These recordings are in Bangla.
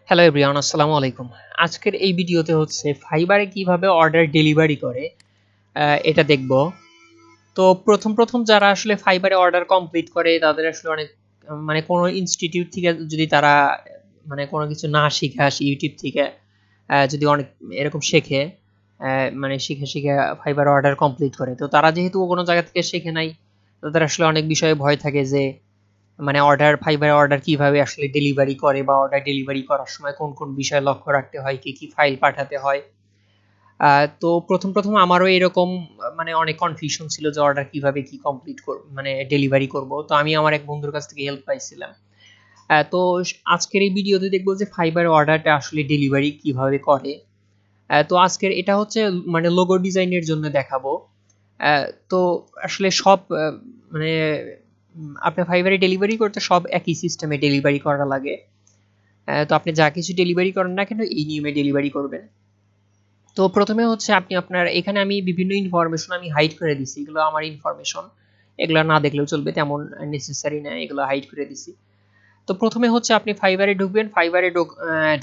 হ্যালো এভরিওয়ান, আসসালামু আলাইকুম। আজকের এই ভিডিওতে হচ্ছে ফাইবারে কিভাবে অর্ডার ডেলিভারি করে এটা দেখব। তো প্রথম যারা আসলে ফাইবারে অর্ডার কমপ্লিট করে তাদের আসলে অনেক মানে কোনো ইনস্টিটিউট থেকে যদি তারা মানে কোনো কিছু না শিখে আসে, ইউটিউব থেকে যদি অনেক এরকম শেখে, মানে শিখে ফাইবারে অর্ডার কমপ্লিট করে, তো তারা যেহেতু কোনো জায়গা থেকে শেখে নাই, তাদের আসলে অনেক বিষয়ে ভয় থাকে যে মানে ফাইবারে অর্ডার কিভাবে আসলে ডেলিভারি করে বা অর্ডার ডেলিভারি করার সময় কোন কোন বিষয় লক্ষ্য রাখতে হয়, কি কি ফাইল পাঠাতে হয়। তো প্রথম আমারও এরকম মানে অনেক কনফিউশন ছিল যে অর্ডার কিভাবে কি কমপ্লিট করব, মানে ডেলিভারি করব। তো আমি আমার এক বন্ধুর কাছ থেকে হেল্প পাইছিলাম। তো আজকের এই ভিডিওতে দেখবো যে ফাইবার অর্ডারটা আসলে ডেলিভারি কিভাবে করে। তো আজকের এটা হচ্ছে মানে লোগো ডিজাইনের জন্য দেখাবো। তো আসলে সব মানে আপনার ফাইবারে ডেলিভারি করতে সব একই সিস্টেমে ডেলিভারি করা লাগে। তো আপনি যা কিছু ডেলিভারি করেন না কেন এই নিয়মে ডেলিভারি করবেন। তো প্রথমে হচ্ছে আপনি আপনার এখানে আমি বিভিন্ন ইনফরমেশন আমি হাইড করে দিছি, এগুলো আমার ইনফরমেশন, এগুলো না দেখলেও চলবে, তেমন নেসেসারি না, এগুলো হাইড করে দিছি। তো প্রথমে হচ্ছে আপনি ফাইবারে ঢুকবেন। ফাইবারে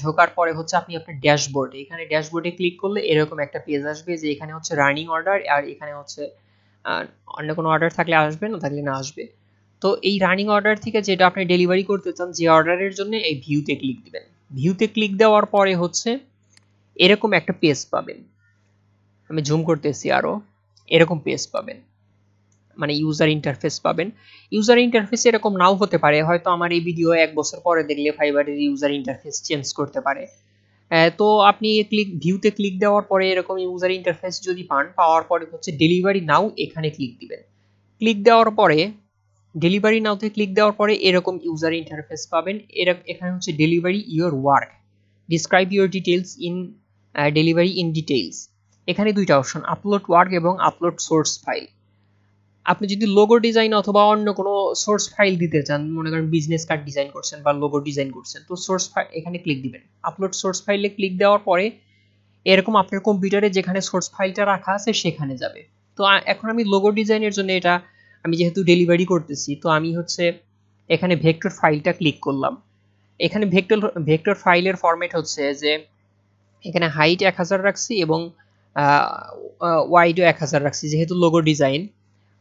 ঢোকার পরে হচ্ছে আপনি আপনার ড্যাশবোর্ডে, এখানে ড্যাশবোর্ডে ক্লিক করলে এরকম একটা পেজ আসবে যে এখানে হচ্ছে রানিং অর্ডার, আর এখানে হচ্ছে অন্য কোনো অর্ডার থাকলে আসবে, না থাকলে না আসবে। তো এই রানিং অর্ডার থেকে যেটা আপনি ডেলিভারি করতে চান, যে অর্ডারের জন্য এই ভিউতে ক্লিক দিবেন। ভিউতে ক্লিক দেওয়ার পরে হচ্ছে এরকম একটা পেজ পাবেন। আমি জুম করতেছি আরো, এরকম পেজ পাবেন, মানে ইউজার ইন্টারফেস পাবেন। ইউজার ইন্টারফেস এরকম নাও হতে পারে, হয়তো আমার এই ভিডিও 1 বছর পরে দেখলে ফাইবারের ইউজার ইন্টারফেস চেঞ্জ করতে পারে। তো আপনি ভিউতে ক্লিক দেওয়ার পরে এরকম ইউজার ইন্টারফেস যদি পাওয়ার পরে হচ্ছে ডেলিভারি নাও এখানে ক্লিক দিবেন। ক্লিক দেওয়ার পরে ডেলিভারি নাওতে ক্লিক দেওয়ার পরে এরকম ইউজার ইন্টারফেস পাবেন। এখানে হচ্ছে delivery your work, describe your details in delivery in details. এখানে দুইটা অপশন, আপলোড ওয়ার্ক এবং আপলোড সোর্স ফাইল। আপনি যদি লোগো ডিজাইন অথবা অন্য কোনো সোর্স ফাইল দিতে চান, মনে করেন বিজনেস কার্ড ডিজাইন করছেন বা লোগো ডিজাইন করছেন, তো সোর্স ফাইল এখানে ক্লিক দিবেন। আপলোড সোর্স ফাইলে ক্লিক দেওয়ার পরে এরকম আপনার কম্পিউটারে যেখানে সোর্স ফাইলটা রাখা আছে সেখানে যাবে। তো এখন আমি লোগো ডিজাইনের জন্য এটা আমি যেহেতু ডেলিভারি করতেছি, তো আমি হচ্ছে এখানে ভেক্টর ফাইলটা ক্লিক করলাম। এখানে ভেক্টর ফাইলের ফরম্যাট হচ্ছে যে এখানে হাইট 1000 রাখছি এবং ওয়াইডও 1000 রাখছি, যেহেতু লোগো ডিজাইন।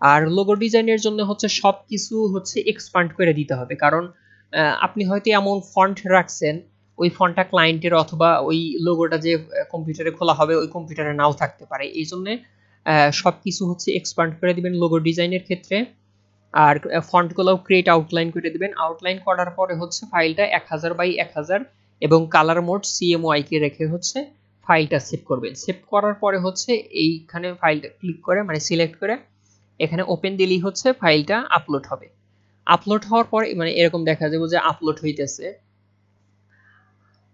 আর লোগো ডিজাইনের জন্য হচ্ছে সব কিছু হচ্ছে এক্সপান্ড করে দিতে হবে, কারণ আপনি হয়তো এমন ফন্ট রাখছেন ওই ফন্টটা ক্লায়েন্টের অথবা ওই লোগোটা যে কম্পিউটারে খোলা হবে ওই কম্পিউটারে নাও থাকতে পারে, এই জন্য সব কিছু হচ্ছে এক্সপান্ড করে দিবেন লোগো ডিজাইনের ক্ষেত্রে। আর ফন্টগুলোও ক্রিয়েট আউটলাইন করে দিবেন। আউটলাইন করার পরে হচ্ছে ফাইলটা 1000 বাই 1000 এবং কালার মোড সিএমওয়াই কে রেখে হচ্ছে ফাইলটা সেভ করবেন। সেভ করার পরে হচ্ছে এইখানে ফাইলটা ক্লিক করে মানে সিলেক্ট করে এখানে ওপেন দিলেই হচ্ছে ফাইলটা আপলোড হবে। আপলোড হওয়ার পরে মানে এরকম দেখা যাবে যে আপলোড হইতেছে।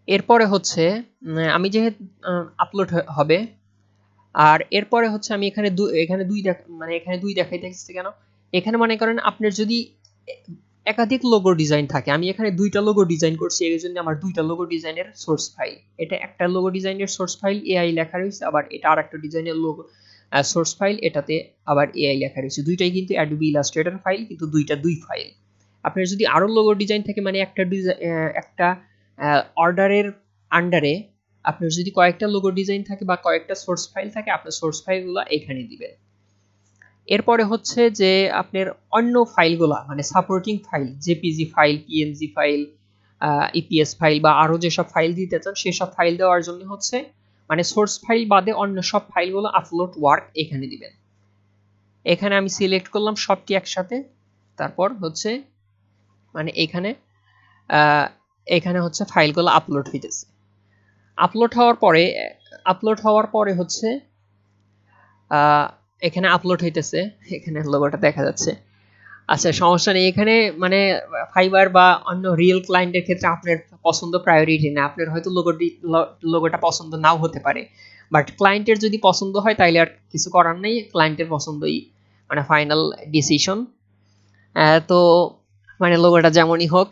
এরপরে হচ্ছে আমি যেহেতু আপলোড হবে, আর এরপরে হচ্ছে আমি এখানে দুই দেখাইতেছি কেন, এখানে মনে করেন আপনার যদি একাধিক লোগো ডিজাইন থাকে, আমি এখানে দুইটা লোগো ডিজাইন করছি, এই জন্য আমার দুইটা লোগো ডিজাইনের সোর্স ফাইল, এটা একটা লোগো ডিজাইনের সোর্স ফাইল এআই লেখা রয়েছে, আবার এটা আরেকটা ডিজাইনের লোগো সোর্স ফাইল, এটাতে আবার এআই লেখা রয়েছে। দুইটাই কিন্তু অ্যাডোবি ইলাস্ট্রেটর ফাইল, কিন্তু দুই ফাইল। আপনার যদি আরো লোগো ডিজাইন থাকে, মানে একটা অর্ডারের আন্ডারে আপনার যদি কয়েকটা লোগো ডিজাইন থাকে বা কয়েকটা সোর্স ফাইল থাকে, আপনার সোর্স ফাইলগুলো এখানে দিবেন। এরপরে হচ্ছে যে আপনার অন্য ফাইলগুলা মানে supporting file, JPG file, PNG file, EPS file বা আরো যেসব ফাইল দিতে চান সেসব ফাইল দেওয়ার জন্য হচ্ছে মানে সোর্স ফাইল বাদে অন্য সব ফাইলগুলো আপলোড ওয়ার্ক এখানে দিবেন। এখানে আমি সিলেক্ট করলাম সবটি একসাথে, তারপর হচ্ছে মানে এখানে হচ্ছে ফাইলগুলো আপলোড হইতেছে। আপলোড হওয়ার পরে হচ্ছে এখানে আপলোড হইতেছে, এখানে লোগোটা দেখা যাচ্ছে। আচ্ছা, সমস্যা নেই। এখানে মানে ফাইবার বা অন্য রিয়েল ক্লায়েন্টের ক্ষেত্রে আপনার পছন্দ প্রায়োরিটি না, আপনার হয়তো লোগোটা পছন্দ নাও হতে পারে, বাট ক্লায়েন্টের যদি পছন্দ হয় তাইলে আর কিছু করার নেই, ক্লায়েন্টের পছন্দই মানে ফাইনাল ডিসিশন। তো মানে লোগোটা যেমনই হোক,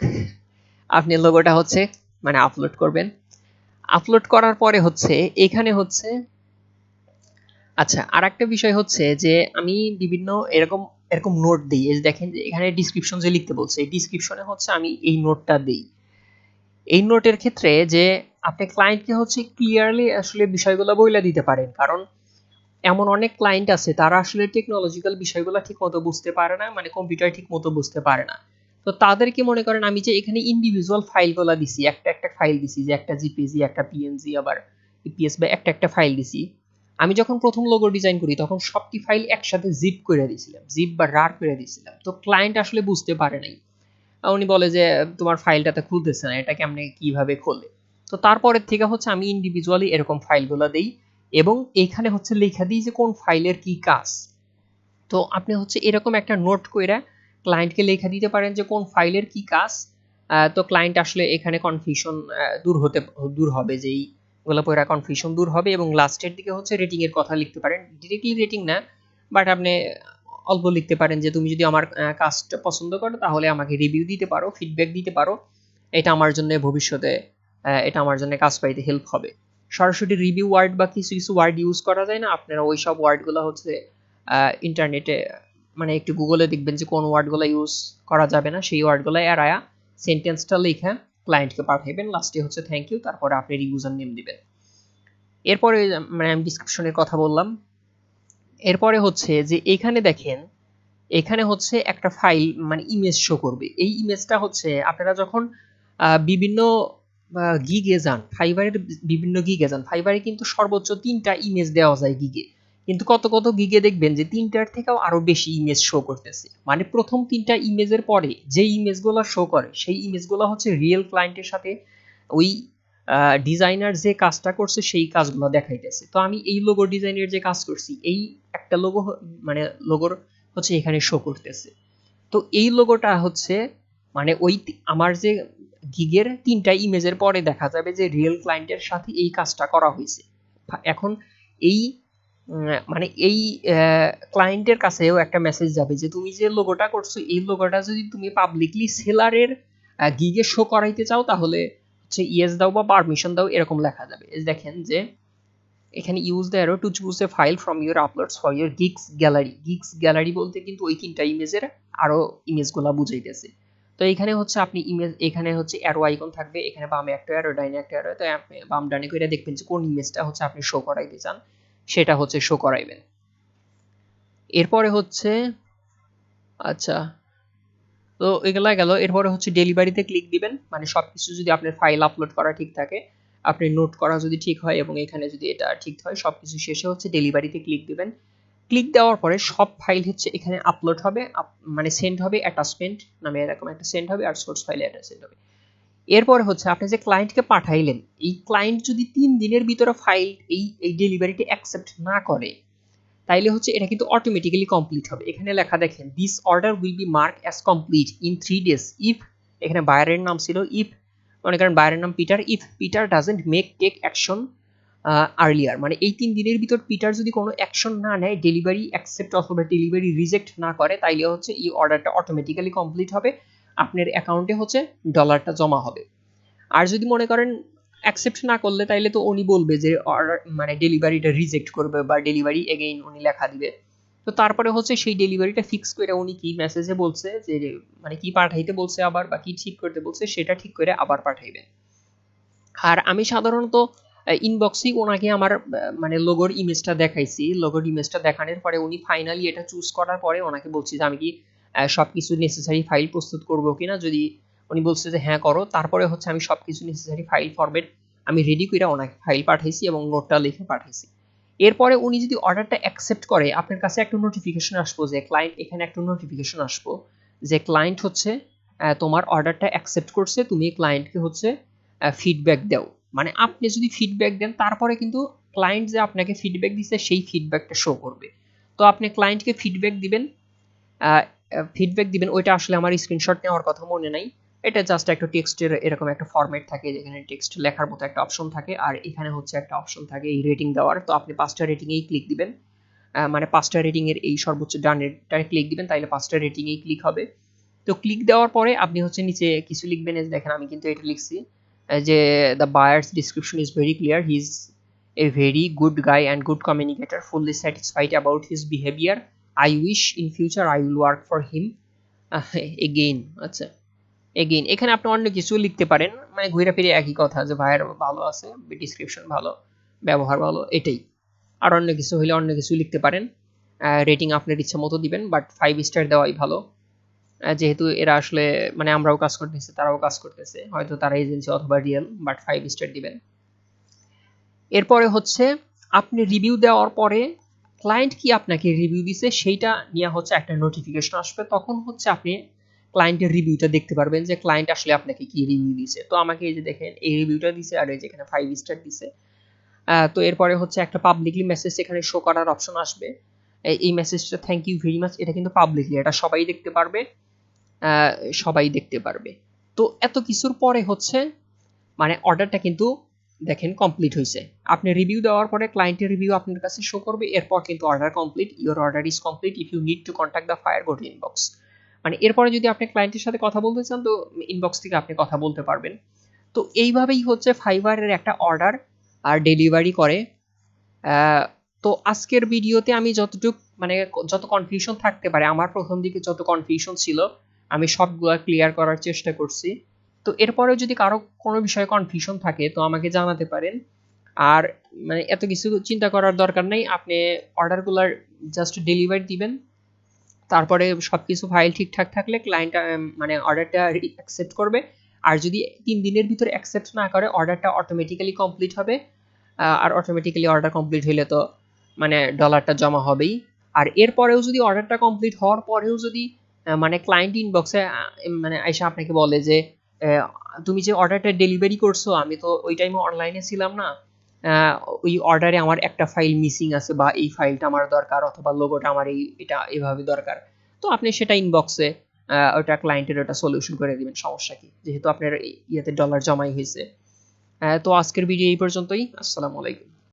আপনি লোগোটা হচ্ছে মানে আপলোড করবেন। আপলোড করার পরে হচ্ছে এখানে হচ্ছে আচ্ছা, আর একটা বিষয় হচ্ছে যে আমি বিভিন্ন এরকম এরকম নোট দিই, এই দেখেন যে এখানে ডিসক্রিপশন যে লিখতে বলছে, এই ডিসক্রিপশনে হচ্ছে আমি এই নোটটা দিই। এই নোটের ক্ষেত্রে যে আপনি ক্লায়েন্টকে হচ্ছে ক্লিয়ারলি আসলে বিষয়গুলো বইলা দিতে পারেন, কারণ এমন অনেক ক্লায়েন্ট আছে তারা আসলে টেকনোলজিক্যাল বিষয়গুলো ঠিক মতো বুঝতে পারে না, মানে কম্পিউটার ঠিক মতো বুঝতে পারে না। তো তাদেরকে মনে করেন আমি যে এখানে ইন্ডিভিজুয়াল ফাইলগুলো দিছি, একটা একটা ফাইল দিছি, যে একটা জিপিজি, একটা পিএনজি, আবার ইপিএস বা একটা একটা ফাইল দিছি। আমি যখন প্রথম লোগো ডিজাইন করি তখন সবটি ফাইল একসাথে জিপ করে দিয়েছিলাম, জিপ বা রার করে দিয়েছিলাম। তো ক্লায়েন্ট আসলে বুঝতে পারে নাই, উনি বলে যে তোমার ফাইলটাতে খুলতেছে না, এটা কেমনে কিভাবে খোলে। তো তারপরের থেকে হচ্ছে আমি ইন্ডিভিজুয়ালি এরকম ফাইলগুলো দেই এবং এইখানে হচ্ছে লেখা দিই যে কোন ফাইলের কি কাজ। তো আপনি হচ্ছে এরকম একটা নোট কইরা ক্লায়েন্টকে লেখা দিতে পারেন যে কোন ফাইলের কি কাজ। তো ক্লায়েন্ট আসলে এখানে কনফিউশন দূর হবে, যে এইগুলো পড়া কনফিউশন দূর হবে। এবং লাস্টের দিকে হচ্ছে রেটিং এর কথা লিখতে পারেন, ডিরেক্টলি রেটিং না, বাট আপনি অল্প লিখতে পারেন যে তুমি যদি আমার কাজটা পছন্দ করো তাহলে আমাকে রিভিউ দিতে পারো, ফিডব্যাক দিতে পারো, এটা আমার জন্য ভবিষ্যতে এটা আমার জন্য কাজ পাইতে হেল্প হবে। সরাসরি রিভিউ ওয়ার্ড বা কিছু কিছু ওয়ার্ড ইউজ করা যায় না, আপনারা ওই সব ওয়ার্ডগুলো হচ্ছে ইন্টারনেটে মানে একটু গুগলে দেখবেন যে কোন ওয়ার্ডগুলো ইউজ করা যাবে না, সেই ওয়ার্ডগুলো এড়ায়া সেন্টেন্সটা লিখে ক্লায়েন্টকে পাঠাবেন। লাস্টে হচ্ছে থ্যাংক ইউ, তারপরে আপনি ইউজার নেম দিবেন। এরপরে মানে আমি ডিসক্রিপশনের কথা বললাম। এরপরে হচ্ছে যে এখানে দেখেন, এখানে হচ্ছে একটা ফাইল মানে ইমেজ শো করবে। এই ইমেজটা হচ্ছে আপনারা যখন বিভিন্ন গিগে যান, ফাইবারের বিভিন্ন গিগে যান, ফাইবারে কিন্তু সর্বোচ্চ 3টা ইমেজ দেওয়া যায় গিগে, কিন্তু কত কত গিগে দেখবেন যে 3টার থেকেও আরো বেশি ইমেজ শো করতেছে। মানে প্রথম 3টা ইমেজের পরে যে ইমেজগুলো শো করে সেই ইমেজগুলো হচ্ছে রিয়েল ক্লায়েন্টের সাথে ওই ডিজাইনার যে কাজটা করছে সেই কাজগুলো দেখাইতেছে। তো আমি এই লোগো ডিজাইনের যে কাজ করছি, এই একটা লোগো মানে লোগোর হচ্ছে এখানে শো করতেছে। তো এই লোগোটা হচ্ছে মানে ওই আমার যে গিগের 3টা ইমেজের পরে দেখা যাবে যে রিয়েল ক্লায়েন্টের সাথে এই কাজটা করা হয়েছে। এখন এই মানে এই ক্লায়েন্টের কাছেও একটা মেসেজ যাবে যে তুমি যে লোগোটা করছো এই লোগোটা যদি তুমি পাবলিকলি সেলারের গিগে শো করাইতে চাও তাহলে হচ্ছে ইয়েস দাও বা পারমিশন দাও, এরকম লেখা যাবে। দেখেন যে এখানে use the arrow to choose a file from your uploads for your gigs gallery. Gigs gallery বলতে কিন্তু ওই 3টা ইমেজের আরো ইমেজগুলো বুঝাইতেছে। তো এখানে হচ্ছে আপনি ইমেজ, এখানে হচ্ছে অ্যারো আইকন থাকবে, এখানে বামে একটা অ্যারো, ডাইনে একটা অ্যারো। তো আপনি বাম ডানে করে দেখবেন যে কোন ইমেজটা হচ্ছে আপনি শো করাইতে চান, সেটা হচ্ছে শো করাইবেন। এরপরে হচ্ছে আচ্ছা, তো এগুলা গেল। এরপরে হচ্ছে ডেলিভারিতে ক্লিক দিবেন, মানে সবকিছু যদি আপনার ফাইল আপলোড করা ঠিক থাকে, আপনি নোট করা যদি ঠিক হয় এবং এখানে যদি এটা ঠিক হয়, সবকিছু শেষে হচ্ছে ডেলিভারিতে ক্লিক দিবেন। ক্লিক দেওয়ার পরে সব ফাইল হচ্ছে এখানে আপলোড হবে, মানে সেন্ড হবে, অ্যাটাচমেন্ট নামে এরকম একটা সেন্ড হবে, আর সোর্স ফাইলে অ্যাটাচমেন্ট হবে। এরপরে হচ্ছে আপনি যে ক্লায়েন্টকে পাঠাইলেন, এই ক্লায়েন্ট যদি 3 দিনের ভিতরে ফাইল এই ডেলিভারিটি অ্যাকসেপ্ট না করে তাইলে হচ্ছে এটা কিন্তু অটোমেটিক্যালি কমপ্লিট হবে। এখানে লেখা দেখেন, this order will be mark as complete in 3 days if, এখানে বায়ারের নাম ছিল ইফ, মনে করেন বায়ারের নাম Peter, if Peter doesn't make take action earlier. মানে এই 3 দিনের ভিতর পিটার যদি কোনো অ্যাকশন না নেয়, ডেলিভারি অ্যাকসেপ্ট অথবা ডেলিভারি রিজেক্ট না করে, তাইলে হচ্ছে এই অর্ডারটা অটোমেটিক্যালি কমপ্লিট হবে, আপনার অ্যাকাউন্টে হচ্ছে ডলারটা জমা হবে। আর যদি মনে করেন অ্যাকসেপ্ট না করলে তাইলে তো উনি বলবে যে অর্ডার মানে ডেলিভারিটা রিজেক্ট করবে বা ডেলিভারি এগেইন উনি লেখা দিবে। তো তারপরে হচ্ছে সেই ডেলিভারিটা ফিক্স করে উনি কি মেসেজে বলছে যে মানে কি পাঠাইতে বলছে আবার বা কি ঠিক করতে বলছে সেটা ঠিক করে আবার পাঠাইবেন। আর আমি সাধারণত ইনবক্সেই ওনাকে আমার মানে লোগোর ইমেজটা দেখাইছি। লোগোর ইমেজটা দেখানোর পরে উনি ফাইনালি এটা চুজ করার পরে ওনাকে বলছি যে আমি কি সবকিছু নেসেসারি ফাইল প্রস্তুত করবো কিনা। যদি উনি বলছে যে হ্যাঁ করো, তারপরে হচ্ছে আমি সবকিছু নেসেসারি ফাইল ফরম্যাট আমি রেডি করে ওনাকে ফাইল পাঠাইছি এবং নোটটা লিখে পাঠাইছি। এরপরে উনি যদি অর্ডারটা অ্যাকসেপ্ট করে, আপনার কাছে একটা নোটিফিকেশন আসবো যে ক্লায়েন্ট, এখানে একটা নোটিফিকেশন আসবো যে ক্লায়েন্ট হচ্ছে তোমার অর্ডারটা অ্যাকসেপ্ট করছে, তুমি ক্লায়েন্টকে হচ্ছে ফিডব্যাক দাও। মানে আপনি যদি ফিডব্যাক দেন তারপরে কিন্তু ক্লায়েন্ট যে আপনাকে ফিডব্যাক দিচ্ছে সেই ফিডব্যাকটা শো করবে। তো আপনি ক্লায়েন্টকে ফিডব্যাক দিবেন, ওইটা আসলে আমার স্ক্রিনশট নেওয়ার কথা মনে নাই। এটা জাস্ট একটা টেক্সটের এরকম একটা ফরম্যাট থাকে যেখানে টেক্সট লেখার মতো একটা অপশন থাকে, আর এখানে হচ্ছে একটা অপশন থাকে এই রেটিং দেওয়ার। তো আপনি 5টা রেটিংয়েই ক্লিক দিবেন, মানে 5টা রেটিং এর এই সর্বোচ্চ ডানেরটায় ক্লিক দিবেন, তাইলে 5টা রেটিংয়েই ক্লিক হবে। তো ক্লিক দেওয়ার পরে আপনি হচ্ছে নিচে কিছু লিখবেন, দেখেন আমি কিন্তু এটা লিখছি যে the buyers description is very clear, he is a very good guy and good communicator, fully satisfied about his behaviour, I wish in future I will work for him again. আচ্ছা, এগেইন এখানে আপনি অন্য কিছু লিখতে পারেন, মানে ঘুরে ফিরে একই কথা যে ভাইয়ের ভালো আছে, ডেসক্রিপশন ভালো, ব্যবহার ভালো, এটাই। আর অন্য কিছু হলে অন্য কিছু লিখতে পারেন। রেটিং আপনার ইচ্ছা মতো দিবেন, বাট 5 স্টার দেওয়াই ভালো। যেহেতু এরা আসলে মানে আমরাও কাজ করতেছি, তারাও কাজ করতেছে, হয়তো তারা এজেন্সি অথবা রিয়েল, বাট 5 স্টার দিবেন। এরপরে হচ্ছে আপনি রিভিউ দেওয়ার পরে ক্লায়েন্ট কি আপনাকে রিভিউ দিছে সেইটা নিয়ে হচ্ছে একটা নোটিফিকেশন আসবে, তখন হচ্ছে আপনি ক্লায়েন্টের রিভিউটা দেখতে পারবেন যে ক্লায়েন্ট আসলে আপনাকে কি রিভিউ দিছে। তো আমাকে এই যে দেখেন এই রিভিউটা দিছে, আর এই যে এখানে 5 স্টার দিছে। তো এরপরে হচ্ছে একটা পাবলিকলি মেসেজ এখানে শো করার অপশন আসবে। এই মেসেজটা থ্যাংক ইউ ভেরি মাচ, এটা কিন্তু পাবলিকলি, এটা সবাই দেখতে পারবে, সবাই দেখতে পারবে। তো এত কিছুর পরে হচ্ছে মানে অর্ডারটা কিন্তু দেখেন কমপ্লিট হয়েছে। আপনি রিভিউ দেওয়ার পরে ক্লায়েন্টের রিভিউ আপনার কাছে শো করবে, এরপর কিন্তু order complete, your order is complete, if you need to contact the buyer go to inbox. মানে এরপরে যদি আপনি ক্লায়েন্টের সাথে কথা বলতে চান তো ইনবক্স থেকে আপনি কথা বলতে পারবেন। তো এইভাবেই হচ্ছে ফাইবারের একটা অর্ডার আর ডেলিভারি করে। তো আজকের ভিডিওতে আমি যতটুকু মানে যত কনফিউশন থাকতে পারে, আমার প্রথম দিকে যত কনফিউশন ছিল আমি সবগুলা ক্লিয়ার করার চেষ্টা করছি। তো এরপরেও যদি কারো কোনো বিষয়ে কনফিউশন থাকে তো আমাকে জানাতে পারেন। আর মানে এত কিছু চিন্তা করার দরকার নেই, আপনি অর্ডারগুলার জাস্ট ডেলিভারি দিবেন, তারপরে সবকিছু ফাইল ঠিকঠাক থাকলে ক্লায়েন্ট মানে অর্ডারটা অ্যাকসেপ্ট করবে। আর যদি 3 দিনের ভিতরে অ্যাকসেপ্ট না করে অর্ডারটা অটোমেটিক্যালি কমপ্লিট হবে। আর অটোমেটিক্যালি অর্ডার কমপ্লিট হলে তো মানে ডলারটা জমা হবেই। আর এরপরেও যদি অর্ডারটা কমপ্লিট হওয়ার পরেও যদি মানে ক্লায়েন্ট ইনবক্সে মানে আইসা আপনাকে বলে যে তুমি যে অর্ডারটা ডেলিভারি করছো আমি তো ওই টাইমে অনলাইনে ছিলাম না, ওই অর্ডারে আমার একটা ফাইল মিসিং আছে, বা এই ফাইলটা আমার দরকার, অথবা লোগোটা আমার এটা এভাবে দরকার, তো আপনি সেটা ইনবক্সে ওটা ক্লায়েন্টের ওটা সলিউশন করে দিবেন, সমস্যা কি, যেহেতু আপনার ইয়েতে ডলার জমাই হয়েছে। তো আজকের ভিডিও এই পর্যন্তই। আসসালামু আলাইকুম।